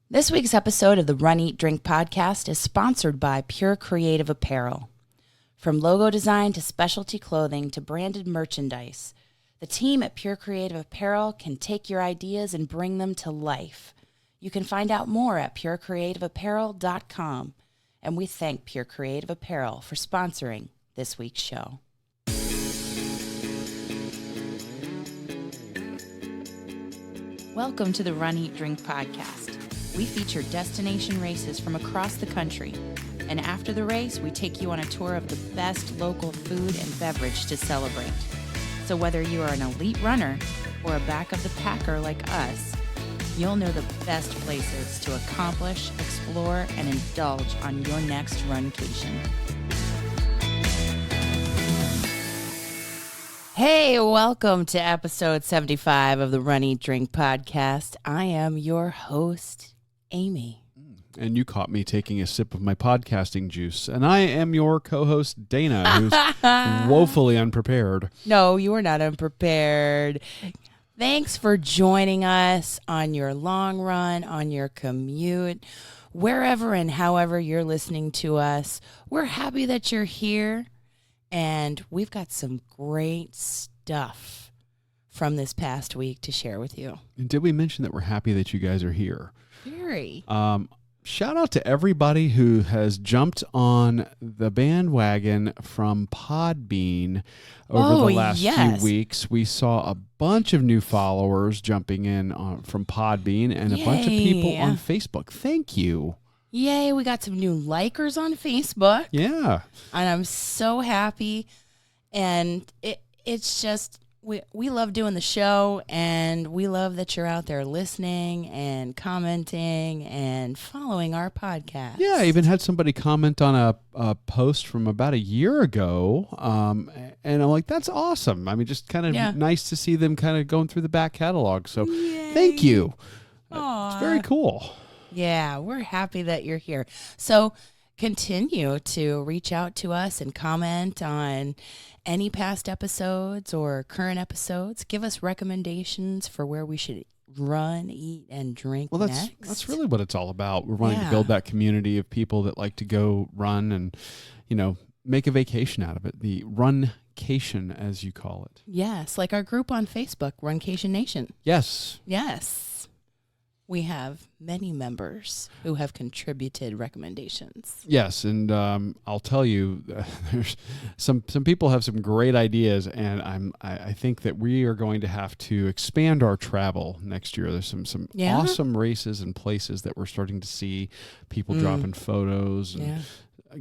This week's episode of the Run, Eat, Drink podcast is sponsored by Pure Creative Apparel. From logo design to specialty clothing to branded merchandise, the team at Pure Creative Apparel can take your ideas and bring them to life. You can find out more at purecreativeapparel.com, and we thank Pure Creative Apparel for sponsoring this week's show. Welcome to the Run, Eat, Drink podcast. We feature destination races from across the country, and after the race, we take you on a tour of the best local food and beverage to celebrate. So whether you are an elite runner or a back of the packer like us, you'll know the best places to accomplish, explore, and indulge on your next runcation. Hey, welcome to episode 75 of the Run, Eat, Drink podcast. I am your host, Aimee. And you caught me taking a sip of my podcasting juice. And I am your co-host, Dana, who's woefully unprepared. No, you are not unprepared. Thanks for joining us on your long run, on your commute, wherever and however you're listening to us. We're happy that you're here, and we've got some great stuff from this past week to share with you. And did we mention that we're happy that you guys are here? Very. Shout out to everybody who has jumped on the bandwagon from Podbean over the last few weeks. We saw a bunch of new followers jumping in from Podbean and a bunch of people on Facebook. Thank you. Yay, we got some new likers on Facebook. Yeah. And I'm so happy. And it's just... We love doing the show, and we love that you're out there listening and commenting and following our podcast. Yeah, I even had somebody comment on a post from about a year ago, and I'm like, that's awesome. I mean, just kind of nice to see them kind of going through the back catalog. So thank you. It's very cool. Yeah, we're happy that you're here. So continue to reach out to us and comment on any past episodes or current episodes. Give us recommendations for where we should run, eat, and drink next. That's really what it's all about. We're wanting to build that community of people that like to go run and, make a vacation out of it. The runcation, as you call it. Yes, like our group on Facebook, Runcation Nation. Yes. Yes. We have many members who have contributed recommendations. Yes, and I'll tell you, there's some people have some great ideas, and I think that we are going to have to expand our travel next year. There's some awesome races and places that we're starting to see people dropping photos and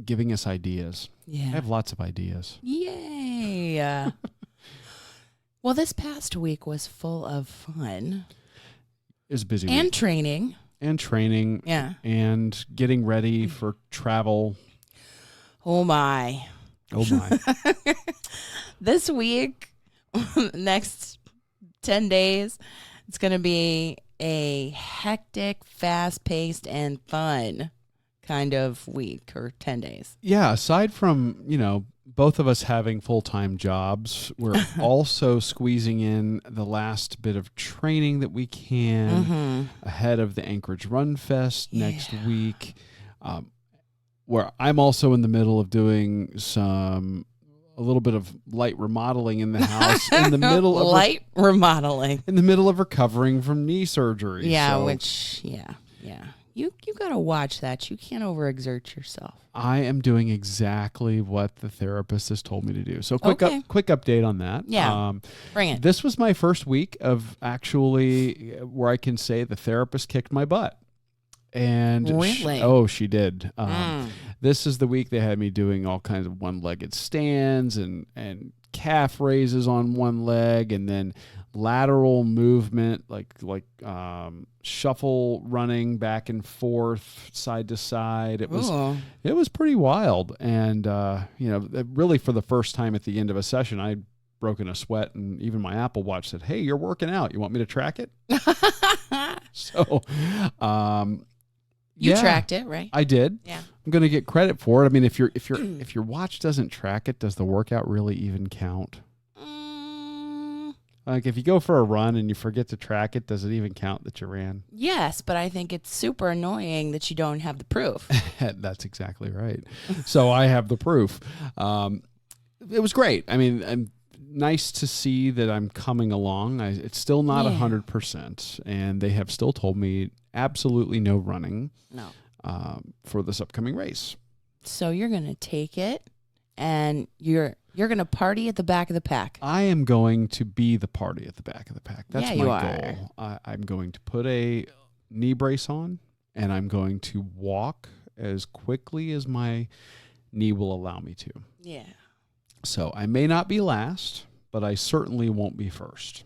giving us ideas. Yeah, I have lots of ideas. Yay! Well, this past week was full of fun. It was busy and week. Training. Yeah. And getting ready for travel. Oh my. This week, next 10 days, it's going to be a hectic, fast-paced, and fun kind of week or 10 days. Yeah, aside from, both of us having full-time jobs, we're also squeezing in the last bit of training that we can ahead of the Anchorage RunFest next week, where I'm also in the middle of doing a little bit of light remodeling in the house in the middle of remodeling in the middle of recovering from knee surgery. Yeah, You got to watch that. You can't overexert yourself. I am doing exactly what the therapist has told me to do. So quick update on that. Yeah, bring it. This was my first week of actually where I can say the therapist kicked my butt. And really? She did. This is the week they had me doing all kinds of one-legged stands and calf raises on one leg, and then lateral movement, like shuffle running back and forth, side to side. It was pretty wild, and really for the first time at the end of a session, I'd broken a sweat, and even my Apple Watch said, "Hey, you're working out. You want me to track it?" So, you tracked it, right? I did. Yeah. I'm going to get credit for it. I mean, if your watch doesn't track it, does the workout really even count? Like if you go for a run and you forget to track it, does it even count that you ran? Yes, but I think it's super annoying that you don't have the proof. That's exactly right. So I have the proof. It was great. I mean, nice to see that I'm coming along. It's still not 100%, and they have still told me absolutely no running for this upcoming race. So you're going to take it, and you're going to party at the back of the pack. I am going to be the party at the back of the pack. That's my are. goal. I'm going to put a knee brace on, and I'm going to walk as quickly as my knee will allow me to. Yeah. So I may not be last, but I certainly won't be first.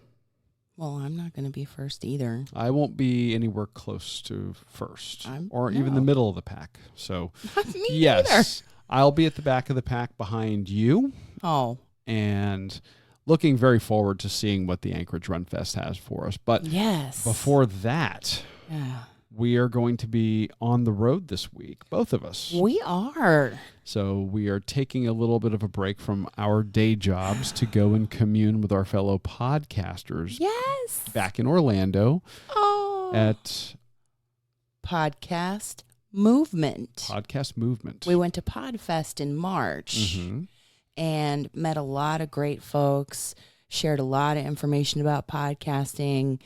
Well, I'm not going to be first either. I won't be anywhere close to first even the middle of the pack. So, Me yes, either. I'll be at the back of the pack behind you. Oh. And looking very forward to seeing what the Anchorage RunFest has for us. But before that, we are going to be on the road this week, both of us. We are. So we are taking a little bit of a break from our day jobs to go and commune with our fellow podcasters. Yes. Back in Orlando at Podcast Movement. Podcast Movement. We went to PodFest in March and met a lot of great folks, shared a lot of information about podcasting,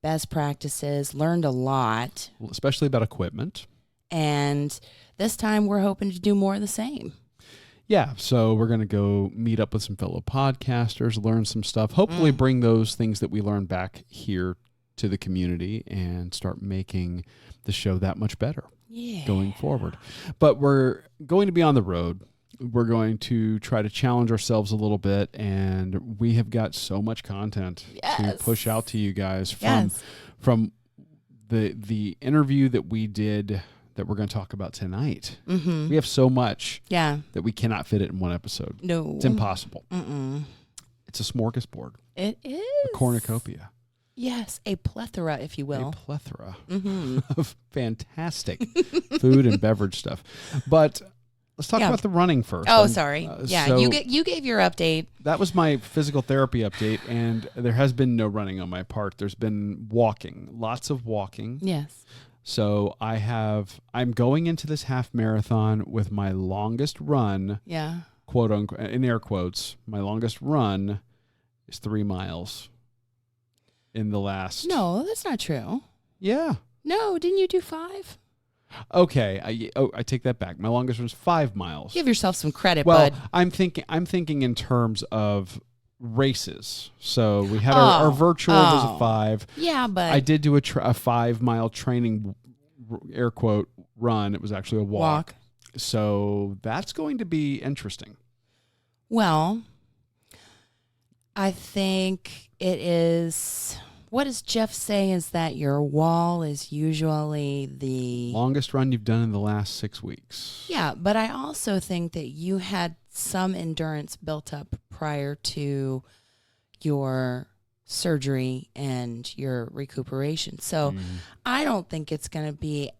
best practices, learned a lot. Especially about equipment. And this time we're hoping to do more of the same. Yeah, so we're going to go meet up with some fellow podcasters, learn some stuff, hopefully bring those things that we learned back here to the community and start making the show that much better going forward. But we're going to be on the road. We're going to try to challenge ourselves a little bit, and we have got so much content to push out to you guys from the interview that we did that we're going to talk about tonight. We have so much that we cannot fit it in one episode. No. It's impossible. It's a smorgasbord. It is. A cornucopia. Yes, a plethora, if you will. A plethora of fantastic food and beverage stuff. But let's talk about the running first. Oh, sorry. So you gave your update. That was my physical therapy update, and there has been no running on my part. There's been walking, lots of walking. Yes. So I'm going into this half marathon with my longest run, quote unquote, in air quotes, my longest run is 3 miles in the last. No, that's not true. Yeah. No, didn't you do 5? Okay, I take that back. My longest run is 5 miles. Give yourself some credit, well, bud. I'm thinking in terms of races. So we had our virtual was a 5. Yeah, but I did do a 5-mile training air quote run. It was actually a walk. So that's going to be interesting. Well, I think it is. What does Jeff say is that your wall is usually the longest run you've done in the last 6 weeks. Yeah, but I also think that you had some endurance built up prior to your surgery and your recuperation. So I don't think it's going to be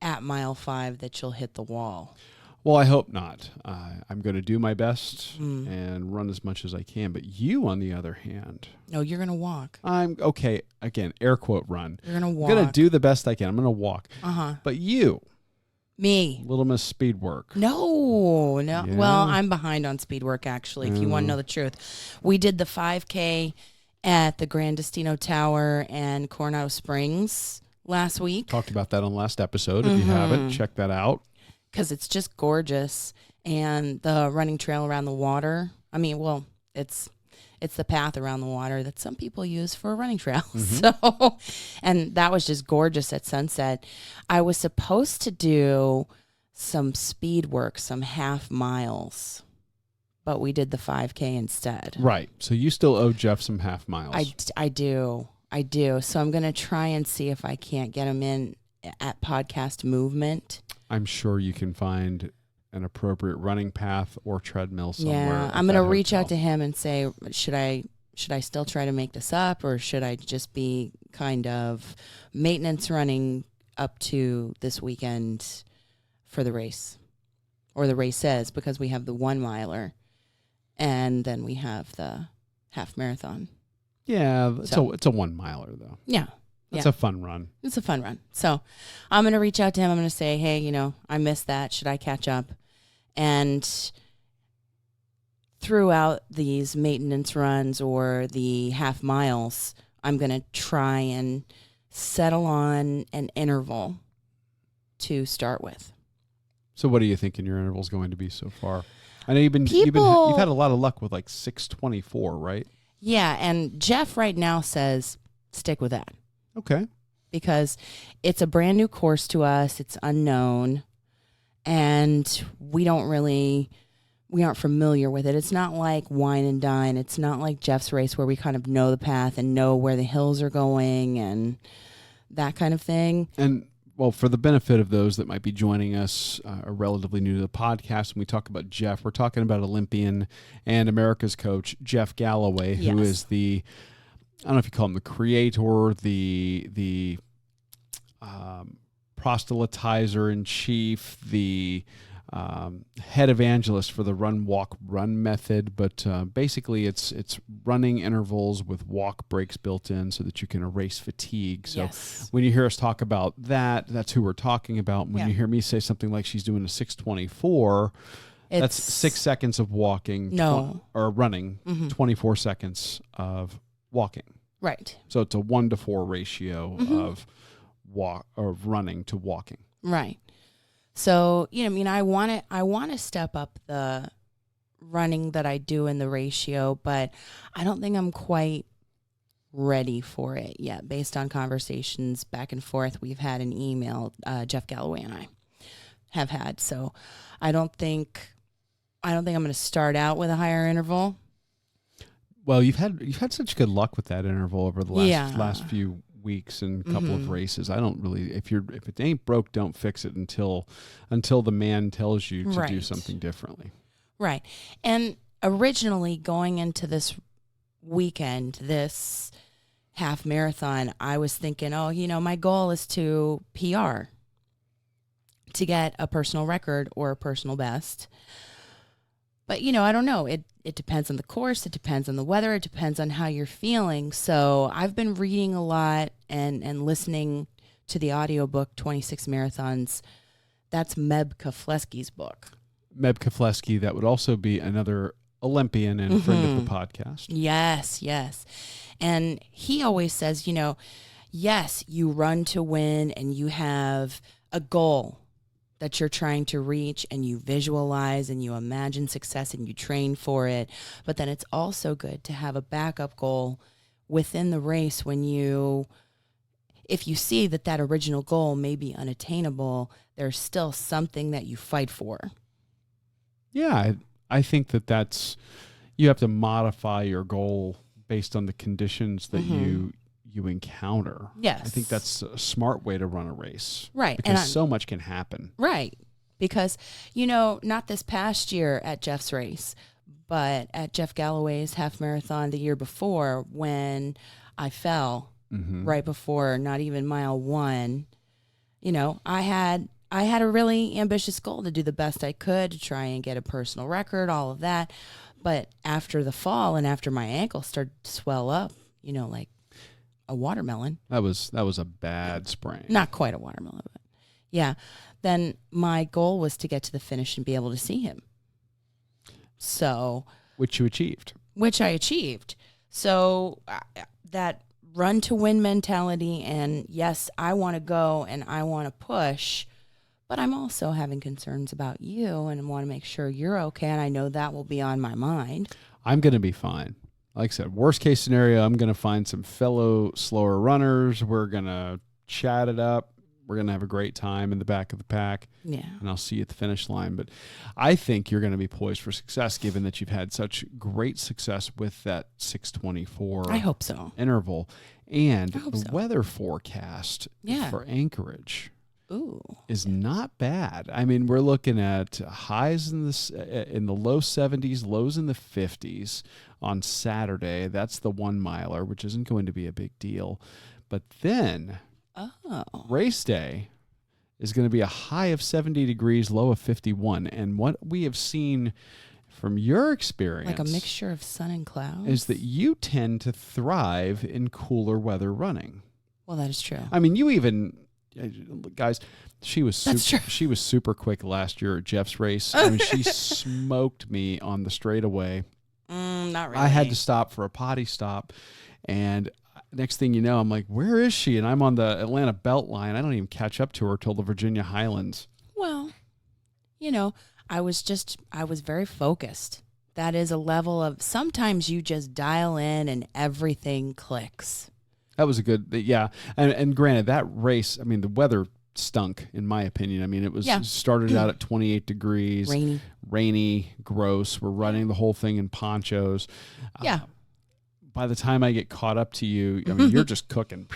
at mile 5 that you'll hit the wall. Well, I hope not. I'm going to do my best and run as much as I can. But you, on the other hand... No, you're going to walk. I'm okay. Again, air quote run. You're going to walk. I'm going to do the best I can. I'm going to walk. But you... Me. Little Miss Speed Work. No. Yeah. Well, I'm behind on speed work, actually, if you want to know the truth. We did the 5K at the Gran Destino Tower and Coronado Springs last week. Talked about that on the last episode. If you haven't, check that out. Because it's just gorgeous. And the running trail around the water. I mean, well, it's the path around the water that some people use for a running trail. So, and that was just gorgeous at sunset. I was supposed to do some speed work, some half miles, but we did the 5K instead. Right. So you still owe Jeff some half miles. I do. So I'm going to try and see if I can't get him in at Podcast Movement. I'm sure you can find an appropriate running path or treadmill somewhere. Yeah, I'm going to reach out to him and say, should I still try to make this up, or should I just be kind of maintenance running up to this weekend for the race, or the races, because we have the 1 miler and then we have the half marathon. Yeah, it's a 1 miler though. Yeah. It's a fun run. It's a fun run. So I'm going to reach out to him. I'm going to say, hey, I missed that. Should I catch up? And throughout these maintenance runs or the half miles, I'm going to try and settle on an interval to start with. So what do you think your interval's going to be so far? I know you've had a lot of luck with like 6:24, right? Yeah, and Jeff right now says stick with that. Okay. Because it's a brand new course to us. It's unknown. And we aren't familiar with it. It's not like Wine and Dine. It's not like Jeff's race where we kind of know the path and know where the hills are going and that kind of thing. And, well, for the benefit of those that might be joining us are relatively new to the podcast, when we talk about Jeff, we're talking about Olympian and America's coach, Jeff Galloway, who is the... I don't know if you call him the creator, the proselytizer in chief, the head evangelist for the run, walk, run method. But basically, it's running intervals with walk breaks built in so that you can erase fatigue. So when you hear us talk about that, that's who we're talking about. When you hear me say something like she's doing a 6:24, that's 6 seconds of walking or running, 24 seconds of walking. Right. So it's a 1-to-4 ratio of running to walking. Right. So, I want to step up the running that I do in the ratio, but I don't think I'm quite ready for it yet based on conversations back and forth we've had in email, Jeff Galloway and I have had. So I don't think I'm going to start out with a higher interval. Well, you've had such good luck with that interval over the last few weeks and couple of races. I don't really, if it ain't broke, don't fix it until the man tells you to do something differently. Right. And originally going into this weekend, this half marathon, I was thinking, my goal is to PR, to get a personal record or a personal best. But, I don't know. It depends on the course. It depends on the weather. It depends on how you're feeling. So I've been reading a lot and listening to the audiobook, 26 Marathons. That's Meb Keflezighi's book. Meb Keflezighi, that would also be another Olympian and friend of the podcast. Yes. And he always says, yes, you run to win and you have a goal that you're trying to reach and you visualize and you imagine success and you train for it. But then it's also good to have a backup goal within the race if you see that original goal may be unattainable, there's still something that you fight for. Yeah, I think that's, you have to modify your goal based on the conditions that you encounter. Yes. I think that's a smart way to run a race. Right. Because so much can happen. Right. Because, not this past year at Jeff's race, but at Jeff Galloway's half marathon the year before when I fell right before, not even mile 1, I had a really ambitious goal to do the best I could to try and get a personal record, all of that. But after the fall and after my ankle started to swell up, like a watermelon. That was a bad sprain. Not quite a watermelon, but yeah. Then my goal was to get to the finish and be able to see him. So, which you achieved. Which I achieved. So that run to win mentality, and yes, I want to go and I want to push, but I'm also having concerns about you and want to make sure you're okay. And I know that will be on my mind. I'm going to be fine. Like I said, worst case scenario, I'm going to find some fellow slower runners. We're going to chat it up. We're going to have a great time in the back of the pack. Yeah. And I'll see you at the finish line. But I think you're going to be poised for success, given that you've had such great success with that 6:24 I hope so. interval. And the weather forecast for Anchorage is not bad. I mean, we're looking at highs in the low 70s, lows in the 50s on Saturday. That's the 1 miler, which isn't going to be a big deal. But then race day is going to be a high of 70 degrees, low of 51. And what we have seen from your experience, like a mixture of sun and clouds, is that you tend to thrive in cooler weather running. Well, that is true. I mean, you even, guys, she was super quick last year at Jeff's race. I mean, she smoked me on the straightaway. Not really. I had to stop for a potty stop, and next thing you know, I'm like, where is she? And I'm on the Atlanta Beltline. I don't even catch up to her till the Virginia Highlands. Well, I was very focused. That is a level of, sometimes you just dial in and everything clicks. That was a good, yeah. And granted, that race, I mean, the weather stunk, in my opinion. I mean, it was started out at 28 degrees. Rainy, gross. We're running the whole thing in ponchos. Yeah. By the time I get caught up to you, I mean, you're just cooking.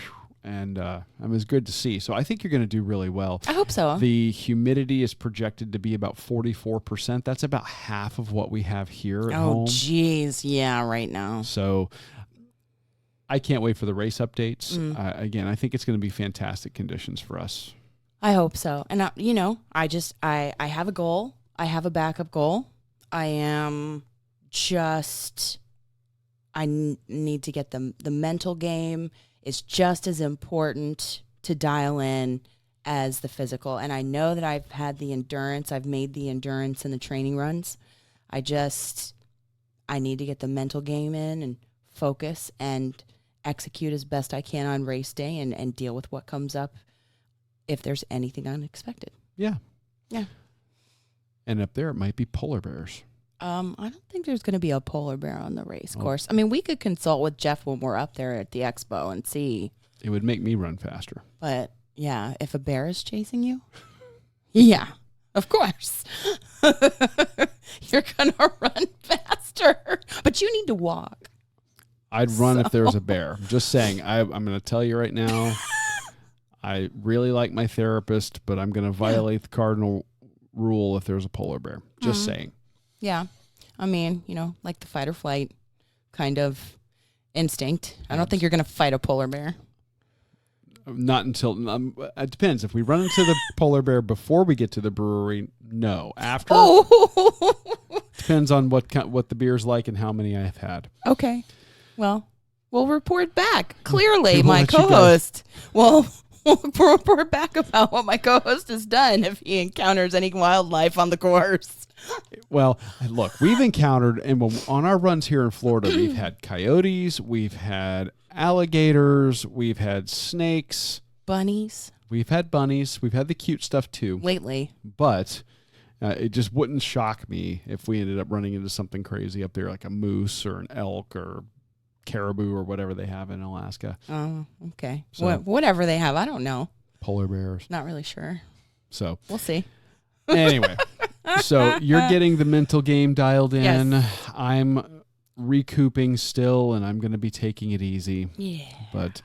And it was good to see. So I think you're going to do really well. I hope so. The humidity is projected to be about 44%. That's about half of what we have here at home. Oh, geez. Yeah, right now. So I can't wait for the race updates. Again, I think it's going to be fantastic conditions for us. I hope so. And, I have a goal. I have a backup goal. I need to get the mental game is just as important to dial in as the physical. And I know that I've had the endurance. I've made the endurance in the training runs. I need to get the mental game in and focus and execute as best I can on race day and deal with what comes up if there's anything unexpected. Yeah. Yeah. And up there, it might be polar bears. I don't think there's going to be a polar bear on the race course. I mean, we could consult with Jeff when we're up there at the expo and see. It would make me run faster. But, yeah, if a bear is chasing you, yeah, of course. You're going to run faster. But you need to walk. I'd run if there was a bear. I'm just saying. I'm going to tell you right now, I really like my therapist, but I'm going to violate the cardinal rule if there's a polar bear. Just saying. Yeah. I mean, like the fight or flight kind of instinct. I don't think you're going to fight a polar bear. Not until, it depends. If we run into the polar bear before we get to the brewery, no. After, depends on what the beer's like and how many I've had. Okay. Well, we'll report back. Clearly, my co-host will report back about what my co-host has done if he encounters any wildlife on the course. Well, look, we've encountered, and on our runs here in Florida, we've had coyotes, we've had alligators, we've had snakes. Bunnies. We've had bunnies. We've had the cute stuff, too. Lately. But it just wouldn't shock me if we ended up running into something crazy up there, like a moose or an elk or caribou or whatever they have in Alaska. Oh, okay. So, whatever they have, I don't know. Polar bears. Not really sure. So we'll see. Anyway, so you're getting the mental game dialed in. Yes. I'm recouping still, and I'm going to be taking it easy. Yeah. But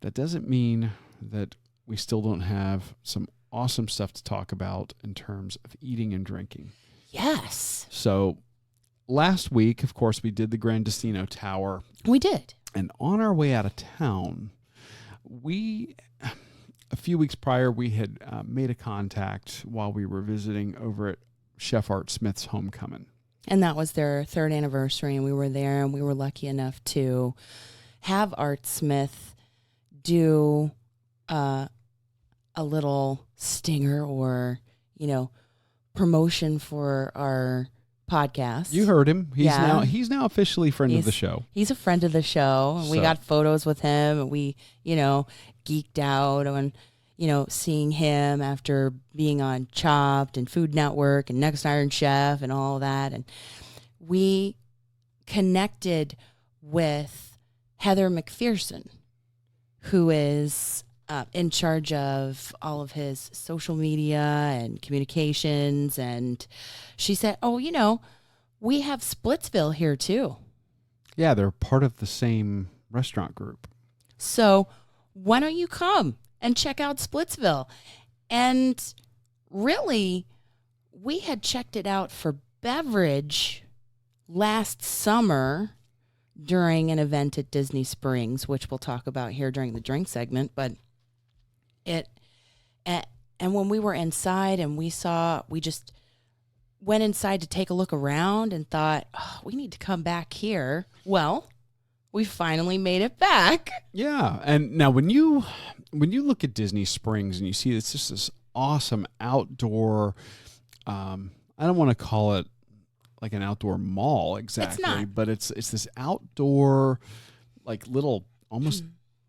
that doesn't mean that we still don't have some awesome stuff to talk about in terms of eating and drinking. Yes. So last week, of course, we did the Gran Destino Tower. We did. And on our way out of town, a few weeks prior, we had made a contact while we were visiting over at Chef Art Smith's homecoming. And that was their 3rd anniversary, and we were there, and we were lucky enough to have Art Smith do a little stinger or, promotion for our podcast. You heard him. He's now officially friend of the show. He's a friend of the show. We got photos with him, and we, geeked out on, seeing him after being on Chopped and Food Network and Next Iron Chef and all that. And we connected with Heather McPherson, who is in charge of all of his social media and communications. And she said, we have Splitsville here too. Yeah, they're part of the same restaurant group. So why don't you come and check out Splitsville? And really, we had checked it out for beverage last summer during an event at Disney Springs, which we'll talk about here during the drink segment. But and when we were inside and we went inside to take a look around and thought, oh, we need to come back here. Well, we finally made it back. Yeah. And now when you look at Disney Springs and you see it's just this awesome outdoor, I don't want to call it like an outdoor mall exactly, It's not. but it's this outdoor, like little almost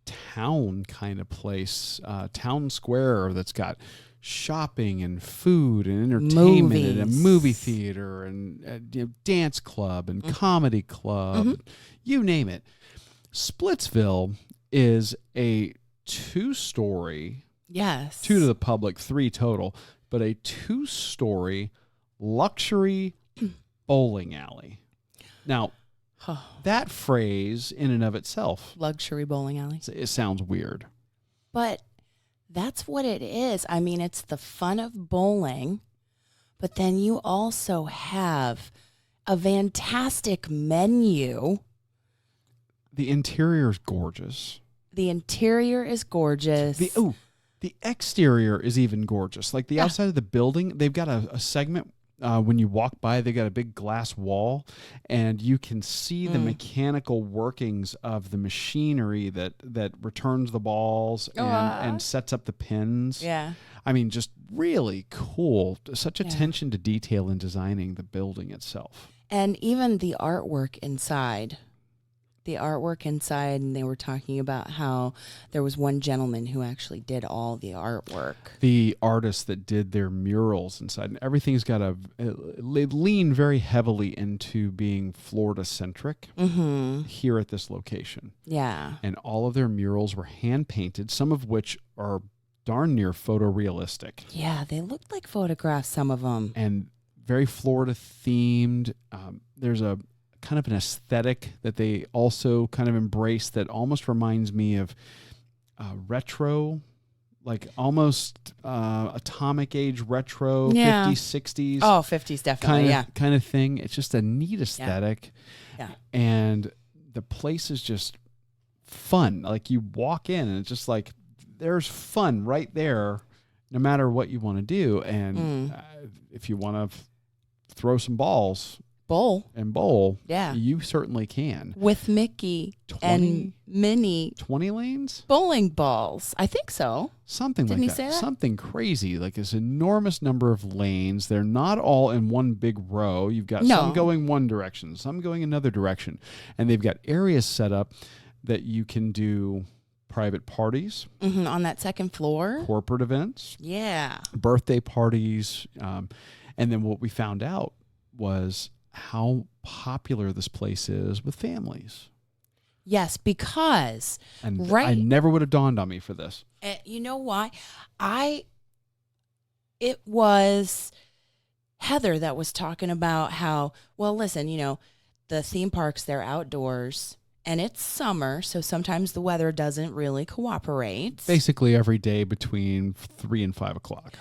town kind of place, town square that's got shopping and food and entertainment and a movie theater and dance club and comedy club, you name it. Splitsville is a 2-story, Yes. 2 to the public, 3 total, but a 2-story luxury bowling alley. Now, that phrase in and of itself, Luxury bowling alley. it sounds weird. But that's what it is. I mean, it's the fun of bowling, but then you also have a fantastic menu. The interior is gorgeous. The interior is gorgeous. The exterior is even gorgeous. Like the outside of the building, they've got a segment. When you walk by, they got a big glass wall, and you can see the mechanical workings of the machinery that returns the balls and sets up the pins. Yeah. I mean, just really cool. Such attention to detail in designing the building itself. And even the artwork inside. And they were talking about how there was one gentleman who actually did all the artwork. The artists that did their murals inside, and everything's got they lean very heavily into being Florida-centric here at this location. Yeah. And all of their murals were hand-painted, some of which are darn near photorealistic. Yeah, they looked like photographs, some of them. And very Florida-themed. There's a kind of an aesthetic that they also kind of embrace that almost reminds me of retro, like almost atomic age retro, 50s, 60s. Oh, 50s, definitely, kind of thing. It's just a neat aesthetic. Yeah. And the place is just fun. Like you walk in and it's just like there's fun right there no matter what you want to do. And if you want to throw some balls, bowl, yeah, you certainly can. With Mickey and Minnie 20 lanes? Bowling balls. I think so. Something Didn't like he say that? Something crazy. Like this enormous number of lanes. They're not all in one big row. You've got some going one direction, some going another direction. And they've got areas set up that you can do private parties. On that second floor. Corporate events. Yeah. Birthday parties. And then what we found out was how popular this place is with families. Yes, because and I never would have dawned on me for this. You know why? It was Heather that was talking about how, well, listen, the theme parks, they're outdoors and it's summer, so sometimes the weather doesn't really cooperate. Basically every day between 3 and 5 o'clock.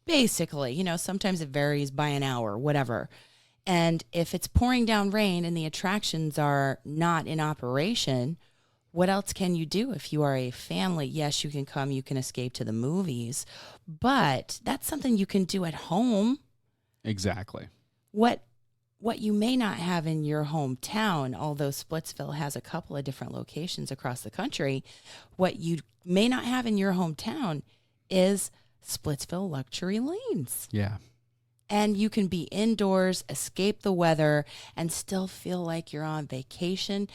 Basically, sometimes it varies by an hour, whatever. And if it's pouring down rain and the attractions are not in operation, what else can you do if you are a family? Yes, you can come, you can escape to the movies, but that's something you can do at home. Exactly. What you may not have in your hometown, although Splitsville has a couple of different locations across the country, what you may not have in your hometown is Splitsville luxury lanes. Yeah. And you can be indoors, escape the weather, and still feel like you're on vacation.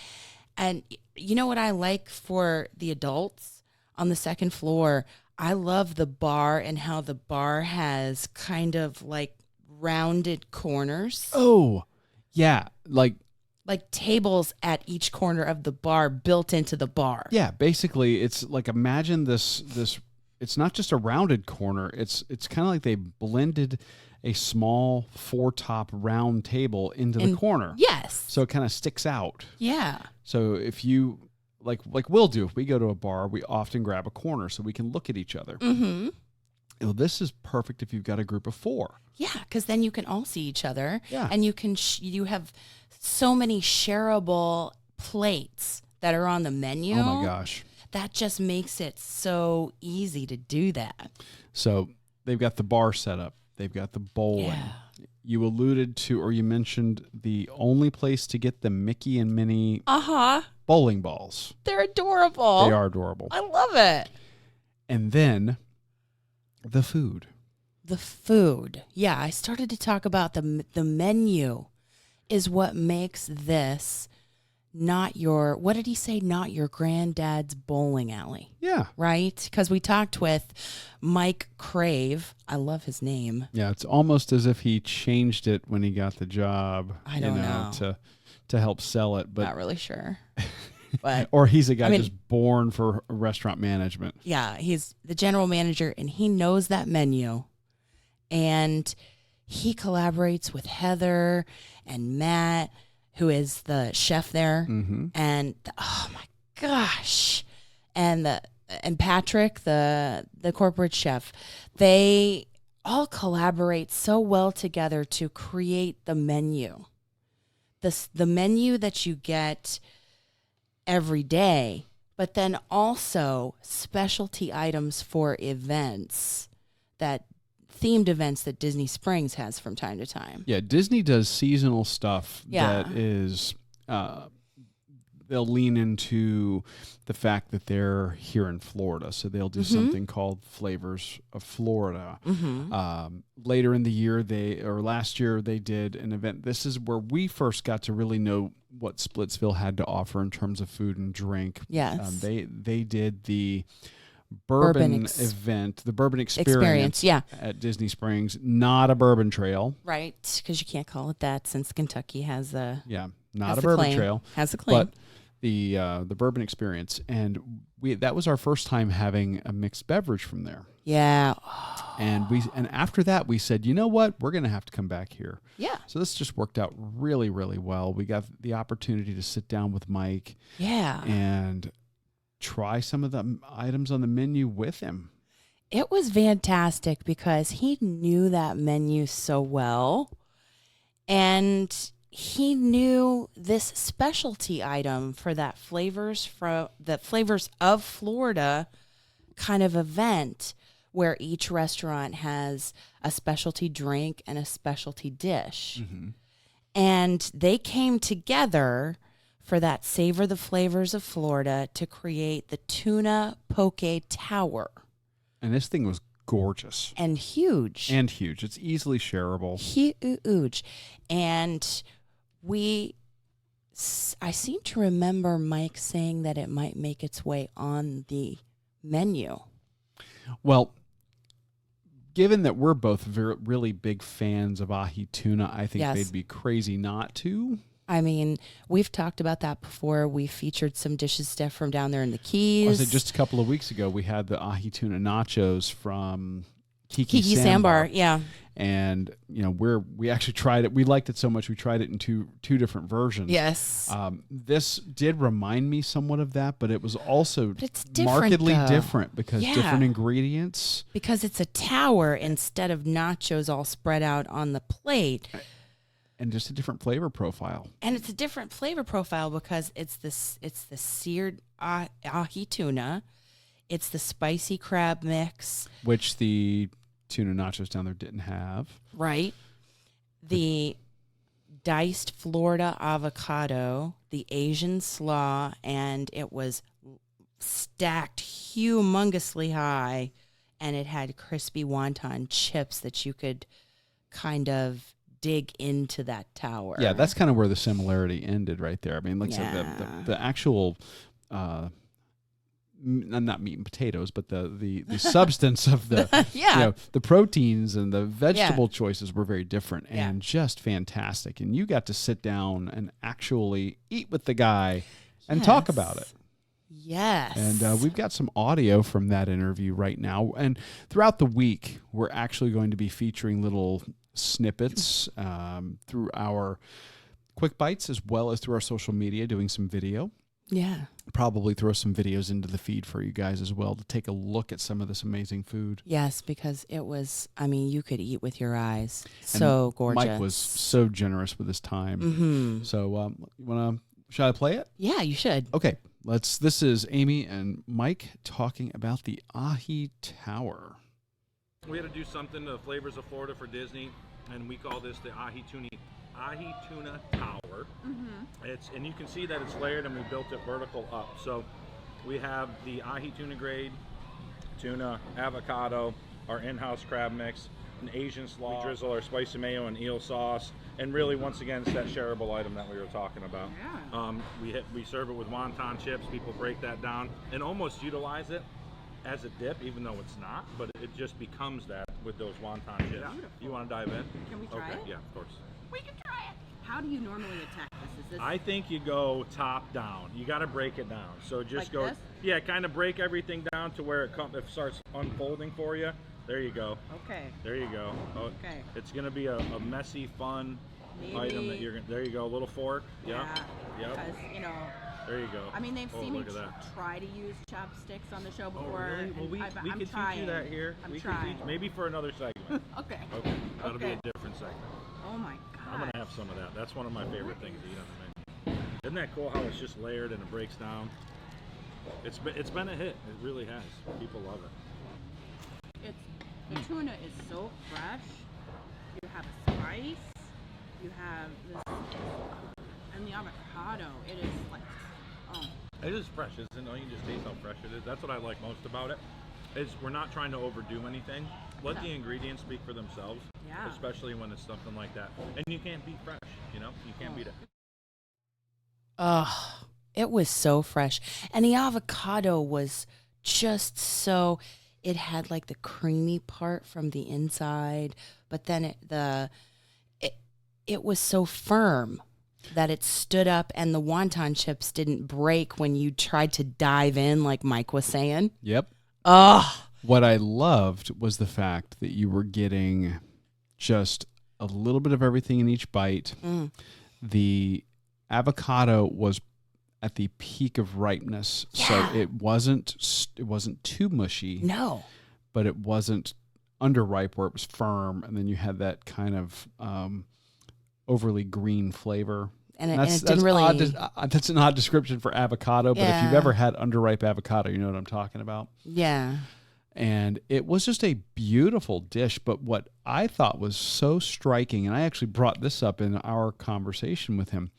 And you know what I like for the adults on the second floor? I love the bar and how the bar has kind of like rounded corners. Oh, yeah. Like tables at each corner of the bar built into the bar. Yeah, basically it's like imagine this it's not just a rounded corner. It's kind of like they blended a small 4-top round table into the corner. Yes. So it kind of sticks out. Yeah. So if you like we'll do, if we go to a bar, we often grab a corner so we can look at each other. Well, this is perfect if you've got a group of 4. Yeah, because then you can all see each other. Yeah. And you can you have so many shareable plates that are on the menu. Oh my gosh. That just makes it so easy to do that. So they've got the bar set up. They've got the bowling. Yeah. you alluded to, or you mentioned the only place to get the Mickey and Minnie bowling balls. They're adorable. They are adorable. I love it. And then the food. The food. Yeah, I started to talk about the menu is what makes this not your, what did he say? Not your granddad's bowling alley. Yeah. Right? Because we talked with Mike Crave. I love his name. Yeah, it's almost as if he changed it when he got the job. I don't know. To help sell it. But not really sure. But or he's a guy just born for restaurant management. Yeah, he's the general manager, and he knows that menu. And he collaborates with Heather and Matt, who is the chef there, and oh my gosh, and Patrick, the corporate chef. They all collaborate so well together to create the menu. The menu that you get every day, but then also specialty items for events, that themed events that Disney Springs has from time to time. Yeah, Disney does seasonal stuff that is, they'll lean into the fact that they're here in Florida. So they'll do something called Flavors of Florida. Later in the year, last year, they did an event. This is where we first got to really know what Splitsville had to offer in terms of food and drink. Yes. They did the bourbon event, the bourbon experience at Disney Springs, not a bourbon trail. Right, because you can't call it that since Kentucky has a... Yeah, not a bourbon trail. Has a claim. But the bourbon experience, and that was our first time having a mixed beverage from there. Yeah. And after that we said, you know what, we're going to have to come back here. Yeah. So this just worked out really, really well. We got the opportunity to sit down with Mike. Yeah. And try some of the items on the menu with him. It was fantastic because he knew that menu so well, and he knew this specialty item for that Flavors of Florida kind of event, where each restaurant has a specialty drink and a specialty dish. And they came together for that Savor the Flavors of Florida to create the Tuna Poke Tower. And this thing was gorgeous. And huge. It's easily shareable. Huge. And I seem to remember Mike saying that it might make its way on the menu. Well, given that we're both really big fans of ahi tuna, I think they'd be crazy not to. I mean, we've talked about that before. We featured some dishes from down there in the Keys. Was it just a couple of weeks ago? We had the ahi tuna nachos from Kiki Sandbar. Yeah. And we actually tried it. We liked it so much we tried it in two different versions. Yes. This did remind me somewhat of that, but it was also markedly different because different ingredients. Because it's a tower instead of nachos all spread out on the plate. And just a different flavor profile. And it's a different flavor profile because it's the seared ahi tuna. It's the spicy crab mix. Which the tuna nachos down there didn't have. Right. The diced Florida avocado, the Asian slaw, and it was stacked humongously high, and it had crispy wonton chips that you could kind of dig into that tower. Yeah, that's kind of where the similarity ended right there. I mean, like the actual not meat and potatoes, but the substance of the the proteins and the vegetable choices were very different and just fantastic. And you got to sit down and actually eat with the guy and talk about it. Yes. And we've got some audio from that interview right now. And throughout the week, we're actually going to be featuring little snippets through our Quick Bites as well as through our social media, doing some video. Yeah. Probably throw some videos into the feed for you guys as well to take a look at some of this amazing food. Yes, because it was, you could eat with your eyes. So gorgeous. Mike was so generous with his time. So should I play it? Yeah, you should. Okay. This is Aimee and Mike talking about the Ahi Tower. We had to do something to the Flavors of Florida for Disney. and we call this the ahi tuna tower. And you can see that it's layered, and we built it vertical up. So we have the ahi tuna grade, tuna, avocado, our in-house crab mix, an Asian slaw. We drizzle our spicy mayo and eel sauce, and really, once again, it's that shareable item that we were talking about. Yeah. We serve it with wonton chips. People break that down and almost utilize it as a dip, even though it's not, but it just becomes that with those wonton chips. Beautiful. You want to dive in? Can we try it? Yeah, of course. We can try it. How do you normally attack this? Is this? I think you go top down. You got to break it down. So just like go. This? Yeah, kind of break everything down to where it starts unfolding for you. There you go. Okay. There you go. Okay. It's gonna be a messy, fun item that you're gonna. There you go. A little fork. Yeah. Yep. Because There you go. I mean, they've seen me try to use chopsticks on the show before. Oh, really? Well, we can teach you that here. I'm trying. Maybe for another segment. Okay. Okay. That'll be a different segment. Oh my god. I'm gonna have some of that. That's one of my favorite things to eat on the menu. Isn't that cool how it's just layered and it breaks down? It's been a hit. It really has. People love it. The tuna is so fresh. You have a spice. You have this, and the avocado. It is like, It is fresh, isn't it? You can just taste how fresh it is. That's what I like most about it. Is we're not trying to overdo anything. Let the ingredients speak for themselves. Yeah. Especially when it's something like that. And you can't beat fresh. You can't beat it. It was so fresh. And the avocado was just so, it had like the creamy part from the inside, but then it was so firm that it stood up, and the wonton chips didn't break when you tried to dive in, like Mike was saying. Yep. Oh. What I loved was the fact that you were getting just a little bit of everything in each bite. The avocado was at the peak of ripeness, so it wasn't too mushy. No, but it wasn't underripe where it was firm, and then you had that kind of overly green flavor. And it didn't really. That's an odd description for avocado, but if you've ever had underripe avocado, you know what I'm talking about. Yeah. And it was just a beautiful dish. But what I thought was so striking, and I actually brought this up in our conversation with him,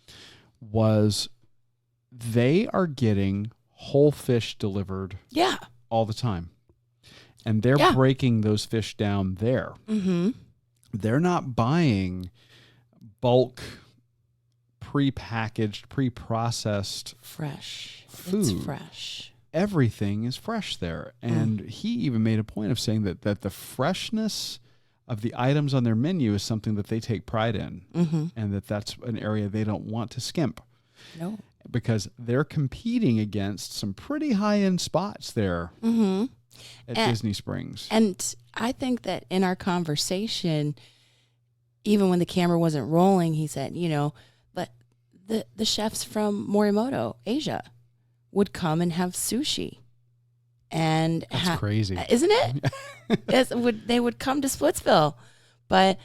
was they are getting whole fish delivered all the time. And they're breaking those fish down there. Mm-hmm. They're not buying bulk, pre-packaged, pre-processed fresh food. It's fresh. Everything is fresh there. And he even made a point of saying that the freshness of the items on their menu is something that they take pride in, and that's an area they don't want to skimp. No. Because they're competing against some pretty high-end spots there at Disney Springs. And I think that in our conversation, even when the camera wasn't rolling, he said, but the chefs from Morimoto, Asia, would come and have sushi. And that's crazy. Isn't it? They would come to Splitsville. But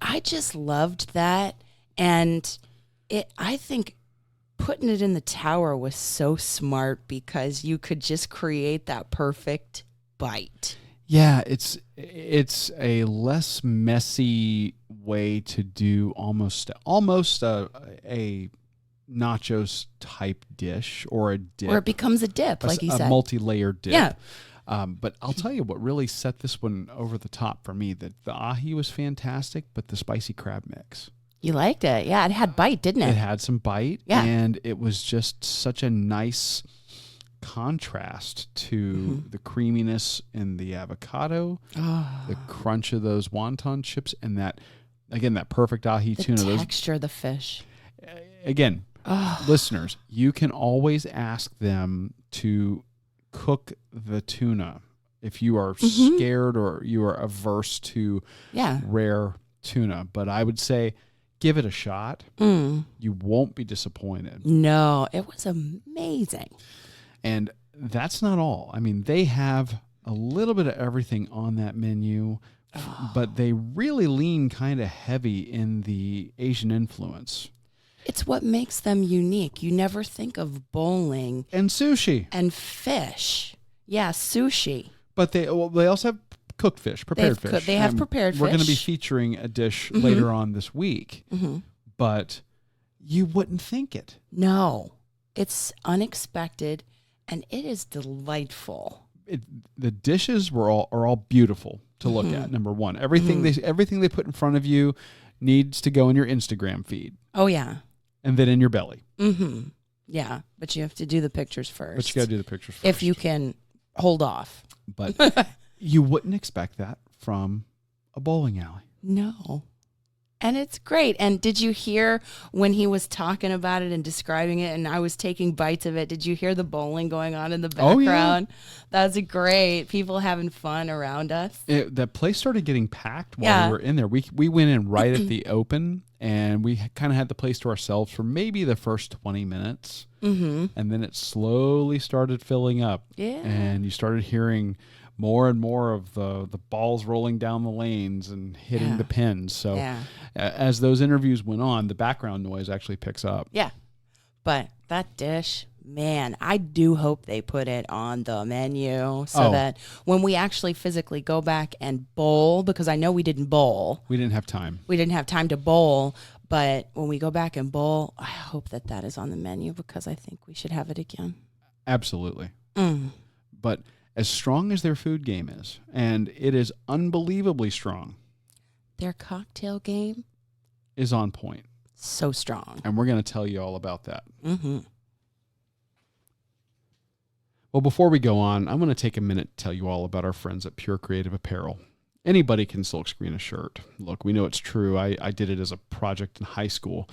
I just loved that. And I think putting it in the tower was so smart because you could just create that perfect bite. Yeah, it's a less messy way to do almost a nachos type dish or a dip. Or it becomes a dip, like you said. A multi-layered dip. Yeah. But I'll tell you what really set this one over the top for me, that the ahi was fantastic, but the spicy crab mix. You liked it. Yeah, it had bite, didn't it? It had some bite. Yeah. And it was just such a nice contrast to the creaminess in the avocado, the crunch of those wonton chips, and that perfect ahi tuna. The texture of the fish. Again, listeners, you can always ask them to cook the tuna if you are scared or you are averse to rare tuna. But I would say give it a shot. You won't be disappointed. No, it was amazing. And that's not all. I mean, they have a little bit of everything on that menu, but they really lean kind of heavy in the Asian influence. It's what makes them unique. You never think of bowling and sushi and fish. Yeah, sushi. But they also have cooked fish, prepared fish. They have prepared We're going to be fish. featuring a dish later on this week, but you wouldn't think it. No, it's unexpected, and it is delightful. The dishes are all beautiful to look at. Number one, everything they put in front of you needs to go in your Instagram feed. Oh yeah, and then in your belly. Yeah, but you have to do the pictures first. But you got to do the pictures first if you can hold off. But you wouldn't expect that from a bowling alley. No. And it's great. And did you hear when he was talking about it and describing it and I was taking bites of it, did you hear the bowling going on in the background? Oh, yeah. That was great. People having fun around us. That place started getting packed while we were in there. We went in right at the open, and we kind of had the place to ourselves for maybe the first 20 minutes. And then it slowly started filling up. Yeah. And you started hearing more and more of the balls rolling down the lanes and hitting the pins. So as those interviews went on, the background noise actually picks up. Yeah. But that dish, man, I do hope they put it on the menu so that when we actually physically go back and bowl, because I know we didn't bowl. We didn't have time. We didn't have time to bowl. But when we go back and bowl, I hope that is on the menu because I think we should have it again. Absolutely. But as strong as their food game is, and it is unbelievably strong, their cocktail game is on point. So strong. And we're going to tell you all about that. Well, before we go on, I'm going to take a minute to tell you all about our friends at Pure Creative Apparel. Anybody can silkscreen a shirt. Look, we know it's true. I did it as a project in high school.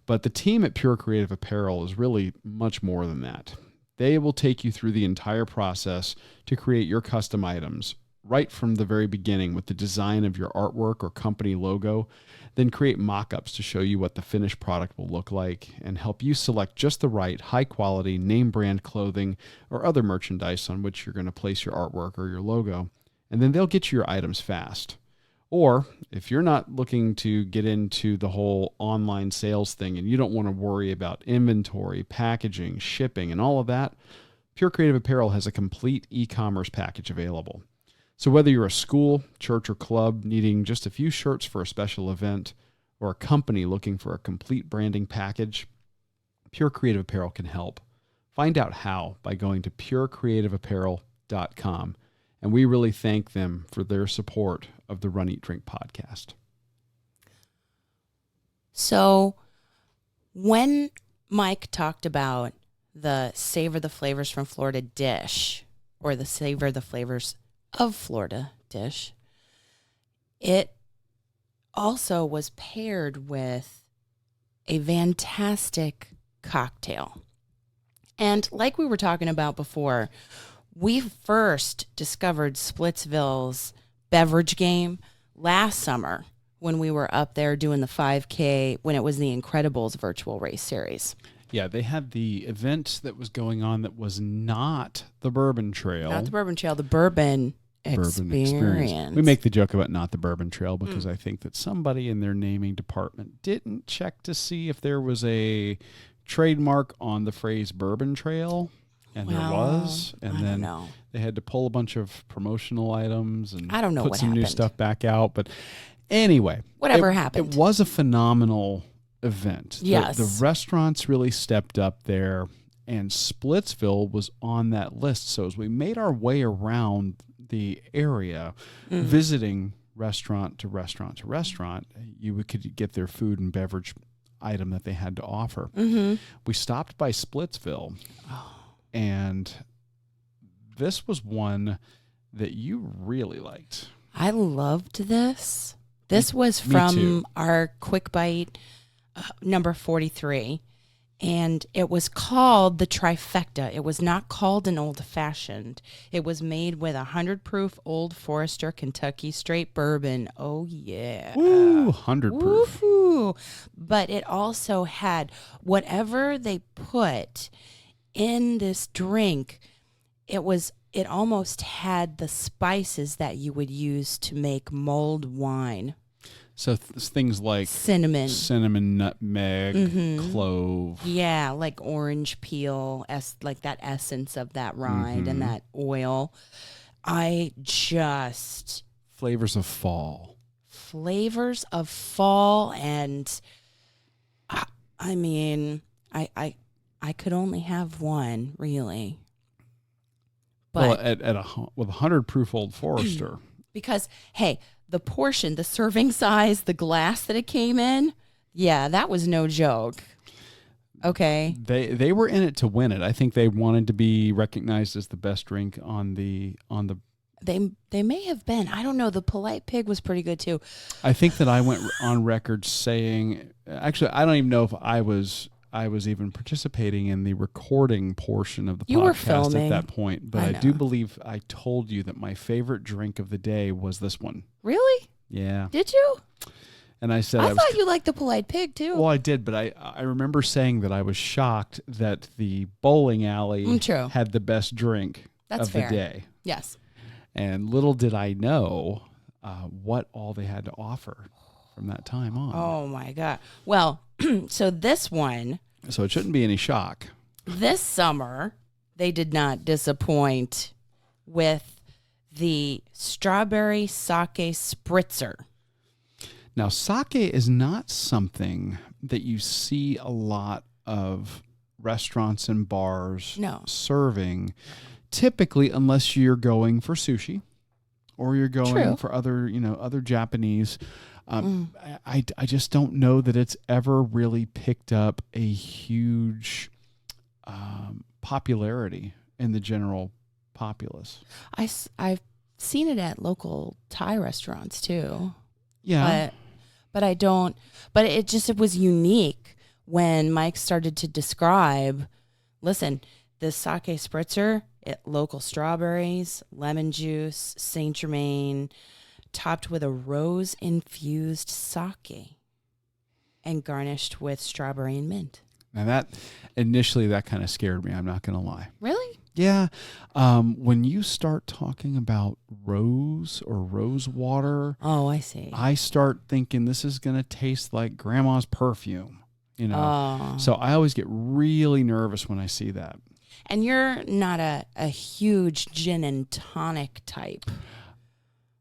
But the team at Pure Creative Apparel is really much more than that. They will take you through the entire process to create your custom items, right from the very beginning with the design of your artwork or company logo, then create mock-ups to show you what the finished product will look like and help you select just the right high-quality name brand clothing or other merchandise on which you're going to place your artwork or your logo. And then they'll get you your items fast. Or if you're not looking to get into the whole online sales thing and you don't want to worry about inventory, packaging, shipping, and all of that, Pure Creative Apparel has a complete e-commerce package available. So whether you're a school, church, or club needing just a few shirts for a special event, or a company looking for a complete branding package, Pure Creative Apparel can help. Find out how by going to purecreativeapparel.com. And we really thank them for their support of the Run, Eat, Drink podcast. So when Mike talked about the Savor the Flavors from Florida dish, or the Savor the Flavors of Florida dish, it also was paired with a fantastic cocktail. And like we were talking about before, we first discovered Splitsville's beverage game last summer when we were up there doing the 5K when it was the Incredibles virtual race series. Yeah, they had the event that was going on that was not the Bourbon Trail. Not the Bourbon Trail, the Bourbon Experience. We make the joke about not the Bourbon Trail because I think that somebody in their naming department didn't check to see if there was a trademark on the phrase Bourbon Trail. And there was, and then they had to pull a bunch of promotional items and put some new stuff back out. But anyway, whatever happened, it was a phenomenal event. Yes, the restaurants really stepped up there, and Splitsville was on that list. So as we made our way around the area, visiting restaurant to restaurant to restaurant, you could get their food and beverage item that they had to offer. We stopped by Splitsville. And this was one that you really liked. I loved this. This was from our Quick Bite number 43. And it was called the Trifecta. It was not called an Old Fashioned. It was made with 100 proof Old Forester Kentucky straight bourbon. Oh, yeah. Ooh, 100 proof. Woo-hoo. But it also had whatever they put in this drink, it almost had the spices that you would use to make mulled wine. So things like cinnamon, nutmeg, clove. Yeah, like orange peel, like that essence of that rind and that oil. I just Flavors of fall. Flavors of fall, and I mean, I could only have one, really. But with 100 proof Old Forester. Because, hey, the portion, the serving size, the glass that it came in, yeah, that was no joke. Okay. They were in it to win it. I think they wanted to be recognized as the best drink on the. They may have been. I don't know. The Polite Pig was pretty good too. I think that I went on record saying, actually, I don't even know if I was even participating in the recording portion of the You were podcast filming. at that point, but I do believe I told you that my favorite drink of the day was this one. Really? Yeah. Did you? And I said I thought you liked the Polite Pig too. Well, I did, but I remember saying that I was shocked that the bowling alley had the best drink of the day. Yes. And little did I know what all they had to offer from that time on. Oh my God. Well, so this one. So it shouldn't be any shock. This summer, they did not disappoint with the strawberry sake spritzer. Now, sake is not something that you see a lot of restaurants and bars serving, typically, unless you're going for sushi or you're going for other Japanese. I just don't know that it's ever really picked up a huge popularity in the general populace. I've seen it at local Thai restaurants too. Yeah. But I don't, but it was unique when Mike started to describe, listen, the sake spritzer, local strawberries, lemon juice, Saint Germain, topped with a rose-infused sake and garnished with strawberry and mint. Now that kind of scared me, I'm not going to lie. Really? Yeah. When you start talking about rose or rose water. Oh, I see. I start thinking this is going to taste like grandma's perfume, So I always get really nervous when I see that. And you're not a huge gin and tonic type.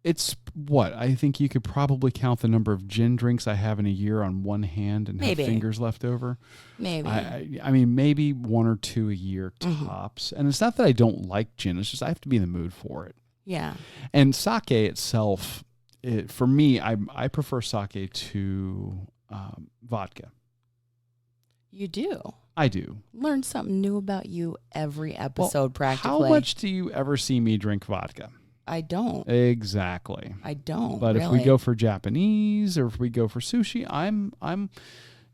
It's what? I think you could probably count the number of gin drinks I have in a year on one hand and have fingers left over. Maybe. I mean, maybe one or two a year tops. And it's not that I don't like gin. It's just I have to be in the mood for it. Yeah. And sake itself, for me, I prefer sake to vodka. You do? I do. Learn something new about you every episode practically. How much do you ever see me drink vodka? I don't. Exactly. I don't. But really. if we go for Japanese or if we go for sushi, I'm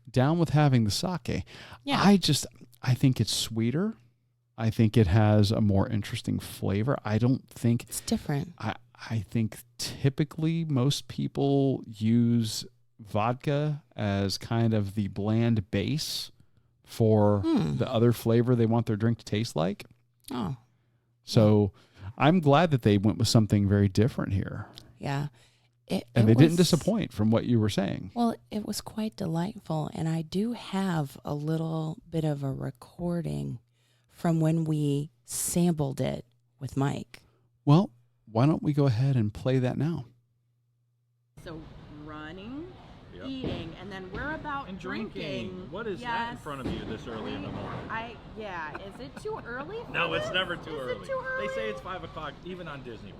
down with having the sake. Yeah. I think it's sweeter. I think it has a more interesting flavor. I don't think it's different. I think typically most people use vodka as kind of the bland base for the other flavor they want their drink to taste like. Oh. So I'm glad that they went with something very different here. Yeah. They didn't disappoint from what you were saying. Well, it was quite delightful. And I do have a little bit of a recording from when we sampled it with Mike. Well, why don't we go ahead and play that now? So running, eating, and then we're about and drinking. What is that in front of you this early in the morning? Is it too early? No, it's never too early. Is it too early? They say it's 5 o'clock, even on Disney.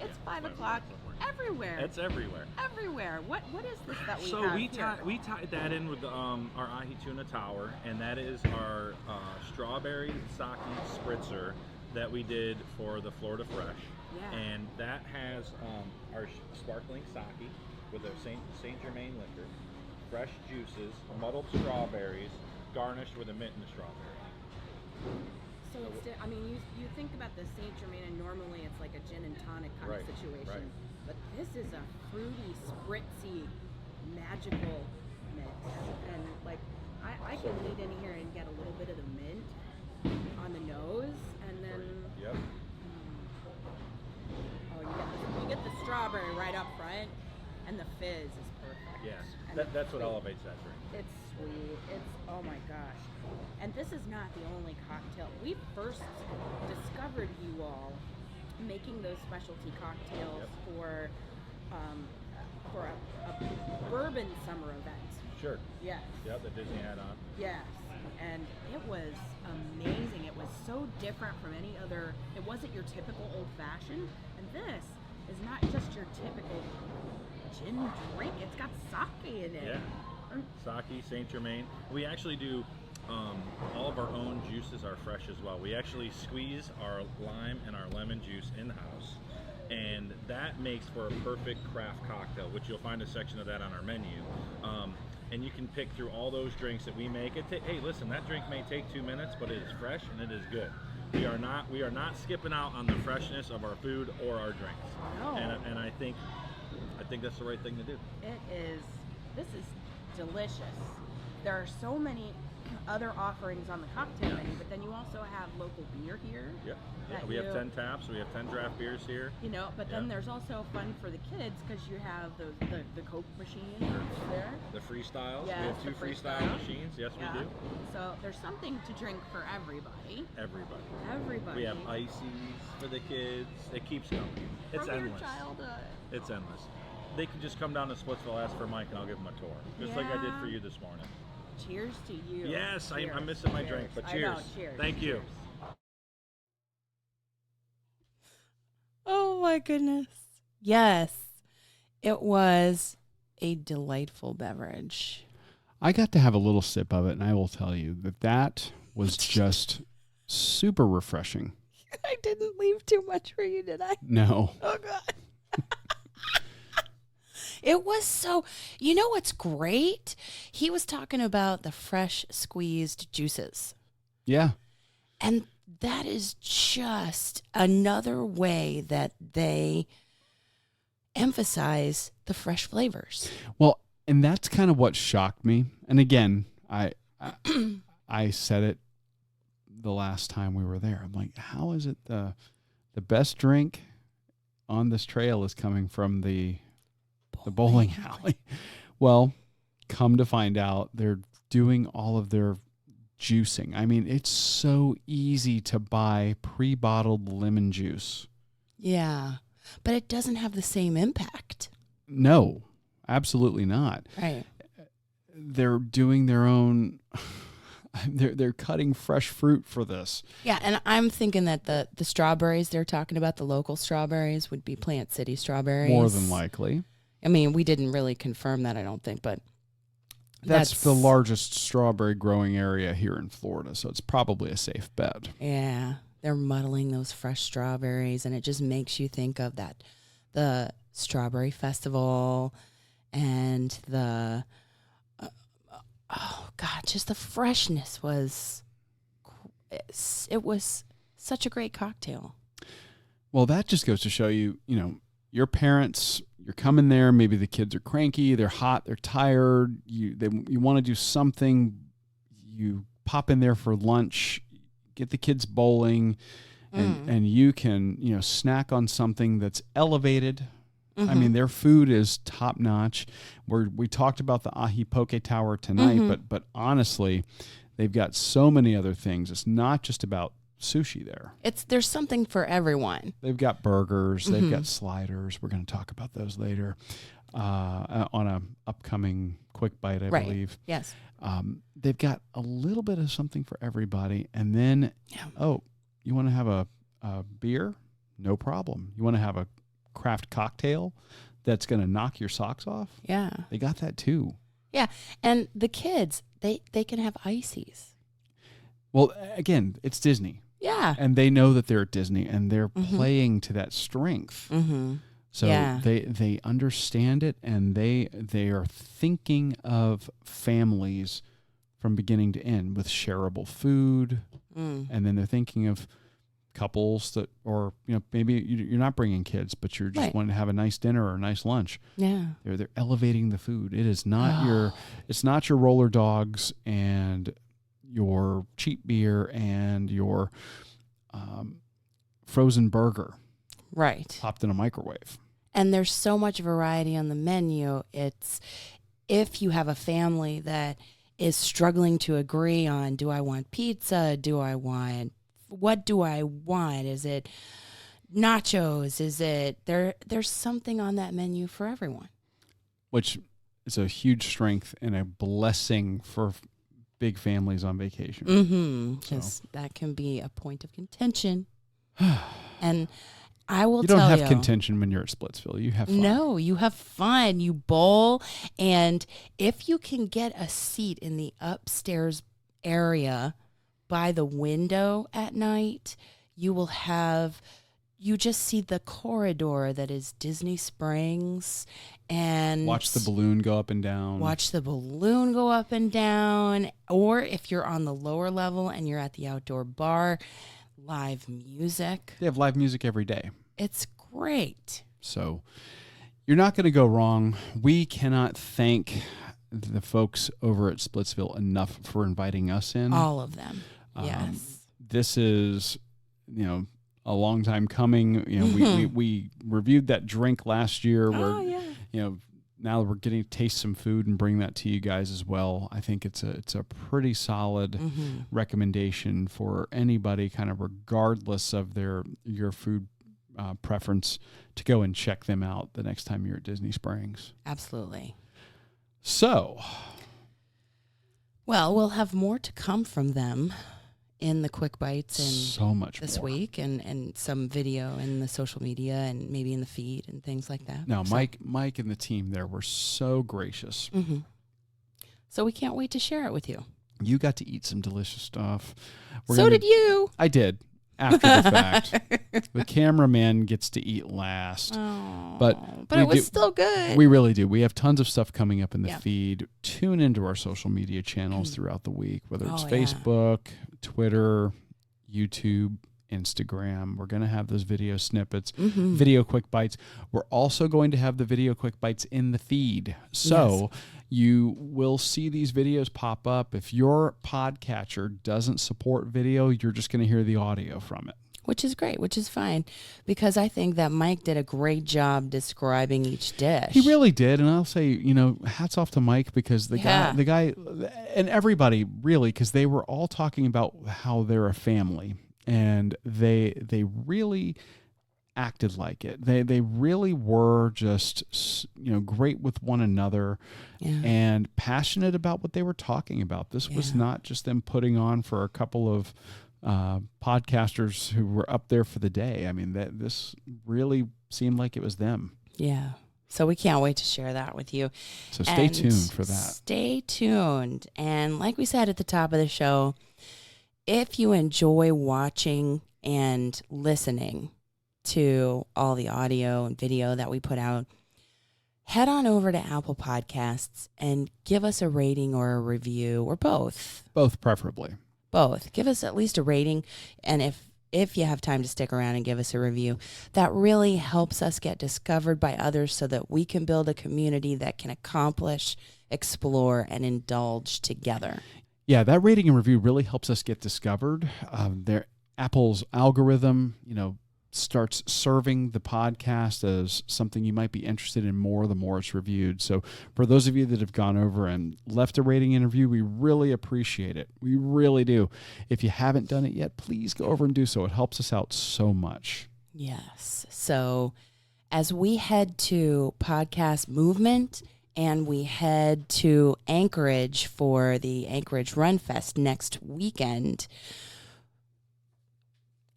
It's 5 o'clock everywhere. It's everywhere. Everywhere. What is this that we so have we tied that in with our ahi tuna tower, and that is our strawberry sake spritzer that we did for the Florida Fresh. Yeah. And that has our sparkling sake with a Saint Germain liquor, fresh juices, muddled strawberries, garnished with a mint and a strawberry. So you think about the Saint Germain, and normally it's like a gin and tonic kind of situation, but this is a fruity, spritzy, magical mix. And like I can lead in here and get a little bit of the mint on the nose, and then you get the strawberry right up front, and the fizz is perfect. Yes, that's what elevates that drink. It's sweet. It's, oh my gosh. And this is not the only cocktail. We first discovered you all making those specialty cocktails for for a bourbon summer event. Sure. Yes. Yep, the Disney hat on. Yes. And it was amazing. It was so different from any other. It wasn't your typical old fashioned. And this is not just your typical gin drink. It's got sake in it. Yeah. Sake, Saint Germain. We actually do all of our own juices are fresh as well. We actually squeeze our lime and our lemon juice in-house, and that makes for a perfect craft cocktail, which you'll find a section of that on our menu. And you can pick through all those drinks that we make. Hey, listen, that drink may take 2 minutes, but it is fresh and it is good. We are not skipping out on the freshness of our food or our drinks. No. And I think that's the right thing to do. This is delicious. There are so many other offerings on the cocktail menu, but then you also have local beer here. Yep. Yeah, we have 10 taps. We have 10 draft beers here. But then there's also fun for the kids because you have the Coke machine there. The freestyles. Yes, we have 2 the freestyle machines. Yes, yeah. we do. So there's something to drink for everybody. Everybody. We have ices for the kids. It keeps going. It's From endless. Your childhood. It's endless. They can just come down to Splitsville, ask for Mike, and I'll give them a tour. Just like I did for you this morning. Cheers to you. Yes, cheers. I'm missing my drink, but cheers. I know, cheers. Thank you. Cheers. Oh my goodness. Yes, it was a delightful beverage. I got to have a little sip of it, and I will tell you that was just super refreshing. I didn't leave too much for you, did I? No. Oh, God. It was so, you know what's great? He was talking about the fresh squeezed juices. Yeah. And that is just another way that they emphasize the fresh flavors. Well, and that's kind of what shocked me. And again, I said it the last time we were there. I'm like, how is it the best drink on this trail is coming from the bowling alley? Well, come to find out, they're doing all of their juicing. I mean, it's so easy to buy pre-bottled lemon juice. Yeah, but it doesn't have the same impact. No, absolutely not. Right. They're doing their own. They're cutting fresh fruit for this. Yeah, and I'm thinking that the strawberries they're talking about, the local strawberries, would be Plant City strawberries. More than likely. I mean, we didn't really confirm that, I don't think, but that's the largest strawberry growing area here in Florida, so it's probably a safe bet. Yeah, they're muddling those fresh strawberries, and it just makes you think of the Strawberry Festival and the, oh God, just the freshness was, it was such a great cocktail. Well, that just goes to show you, your parents, you're coming there, maybe the kids are cranky, they're hot, they're tired, you want to do something, you pop in there for lunch, get the kids bowling, and you can, snack on something that's elevated. Mm-hmm. I mean, their food is top notch. We talked about the Ahi Poke Tower tonight, Mm-hmm. but honestly, they've got so many other things. It's not just about sushi there. There's something for everyone. They've got burgers. They've got sliders. We're going to talk about those later on a upcoming quick bite, I believe. Yes. They've got a little bit of something for everybody. And then, you want to have a beer? No problem. You want to have a craft cocktail that's going to knock your socks off? Yeah. They got that too. Yeah. And the kids, they can have ices. Well, again, it's Disney. Yeah. And they know that they're at Disney, and they're playing to that strength. Mm-hmm. So they understand it, and they are thinking of families from beginning to end with shareable food, and then they're thinking of couples that, or maybe you're not bringing kids, but you're just wanting to have a nice dinner or a nice lunch. Yeah, they're elevating the food. It is not it's not your roller dogs and your cheap beer and your frozen burger, right, popped in a microwave. And there's so much variety on the menu. It's, if you have a family that is struggling to agree on, do I want pizza? What do I want? Is it nachos? Is it there's something on that menu for everyone. Which is a huge strength and a blessing for big families on vacation. Mm-hmm. Because that can be a point of contention. And I will you tell you. don't have contention when you're at Splitsville. You have fun. No, you have fun. You bowl. And if you can get a seat in the upstairs area by the window at night, you will have, you just see the corridor that is Disney Springs and watch the balloon go up and down. Watch the balloon go up and down. Or if you're on the lower level and you're at the outdoor bar, live music. They have live music every day. It's great. So you're not going to go wrong. We cannot thank the folks over at Splitsville enough for inviting us in. All of them. Yes. This is, a long time coming. We reviewed that drink last year where, now we're getting to taste some food and bring that to you guys as well. I think it's a pretty solid recommendation for anybody, kind of regardless of your food preference, to go and check them out the next time you're at Disney Springs. Absolutely. So, well, we'll have more to come from them in the Quick Bites and so much this more. week, and some video in the social media and maybe in the feed and things like that. Now, Mike and the team there were so gracious. Mm-hmm. So we can't wait to share it with you. You got to eat some delicious stuff. So did you. I did. After the fact. The cameraman gets to eat last. Oh, but it was still good. We really do. We have tons of stuff coming up in the Yeah. feed. Tune into our social media channels throughout the week, whether it's Oh, yeah. Facebook, Twitter, YouTube, Instagram. We're going to have those video snippets, video quick bites. We're also going to have the video quick bites in the feed. So you will see these videos pop up. If your podcatcher doesn't support video, you're just going to hear the audio from it. Which is great, which is fine, because I think that Mike did a great job describing each dish. He really did, and I'll say, hats off to Mike, because the guy, and everybody really, because they were all talking about how they're a family, and they really acted like it. They really were just great with one another and passionate about what they were talking about. This was not just them putting on for a couple of podcasters who were up there for the day. I mean, this really seemed like it was them. Yeah. So we can't wait to share that with you. So stay tuned for that. Stay tuned. And like we said at the top of the show, if you enjoy watching and listening to all the audio and video that we put out, head on over to Apple Podcasts and give us a rating or a review, or both. Both, preferably. Both. Give us at least a rating, and if you have time to stick around and give us a review, that really helps us get discovered by others so that we can build a community that can accomplish, explore, and indulge together. Yeah, that rating and review really helps us get discovered. Apple's algorithm, starts serving the podcast as something you might be interested in more the more it's reviewed. So for those of you that have gone over and left a rating and review, we really appreciate it. We really do. If you haven't done it yet, please go over and do so. It helps us out so much. Yes. So as we head to podcast movement and we head to Anchorage for the Anchorage RunFest next weekend,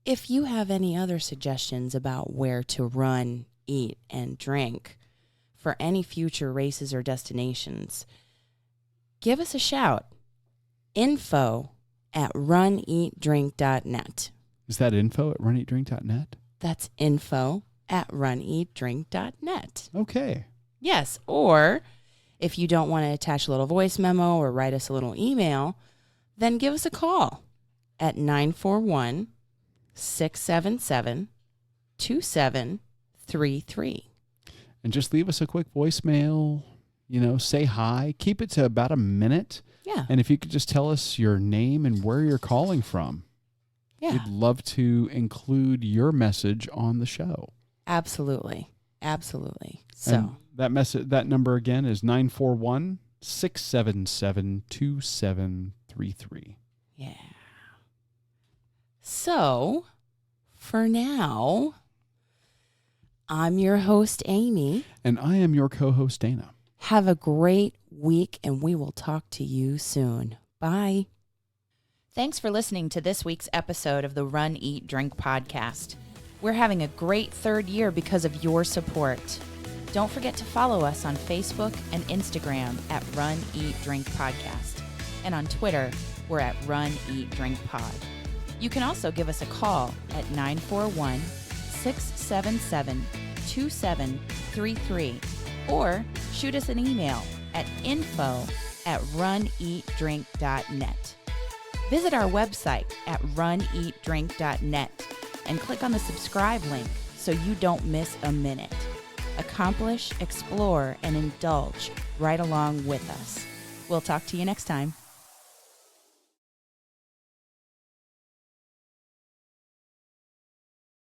if you have any other suggestions about where to run, eat, and drink for any future races or destinations, give us a shout. info@runeatdrink.net. Is that info@runeatdrink.net? That's info@runeatdrink.net. Okay. Yes, or if you don't want to attach a little voice memo or write us a little email, then give us a call at 941-677-2733. And just leave us a quick voicemail, say hi. Keep it to about a minute. Yeah. And if you could just tell us your name and where you're calling from. Yeah. We'd love to include your message on the show. Absolutely. Absolutely. So and that number again is 941-677-2733. yeah. So for now, I'm your host, Aimee. And I am your co-host, Dana. Have a great week, and we will talk to you soon. Bye. Thanks for listening to this week's episode of the Run, Eat, Drink podcast. We're having a great third year because of your support. Don't forget to follow us on Facebook and Instagram at Run, Eat, Drink Podcast. And on Twitter, we're at Run, Eat, Drink Pod. You can also give us a call at 941-677-2733 or shoot us an email at info@runeatdrink.net. Visit our website at runeatdrink.net and click on the subscribe link so you don't miss a minute. Accomplish, explore, and indulge right along with us. We'll talk to you next time.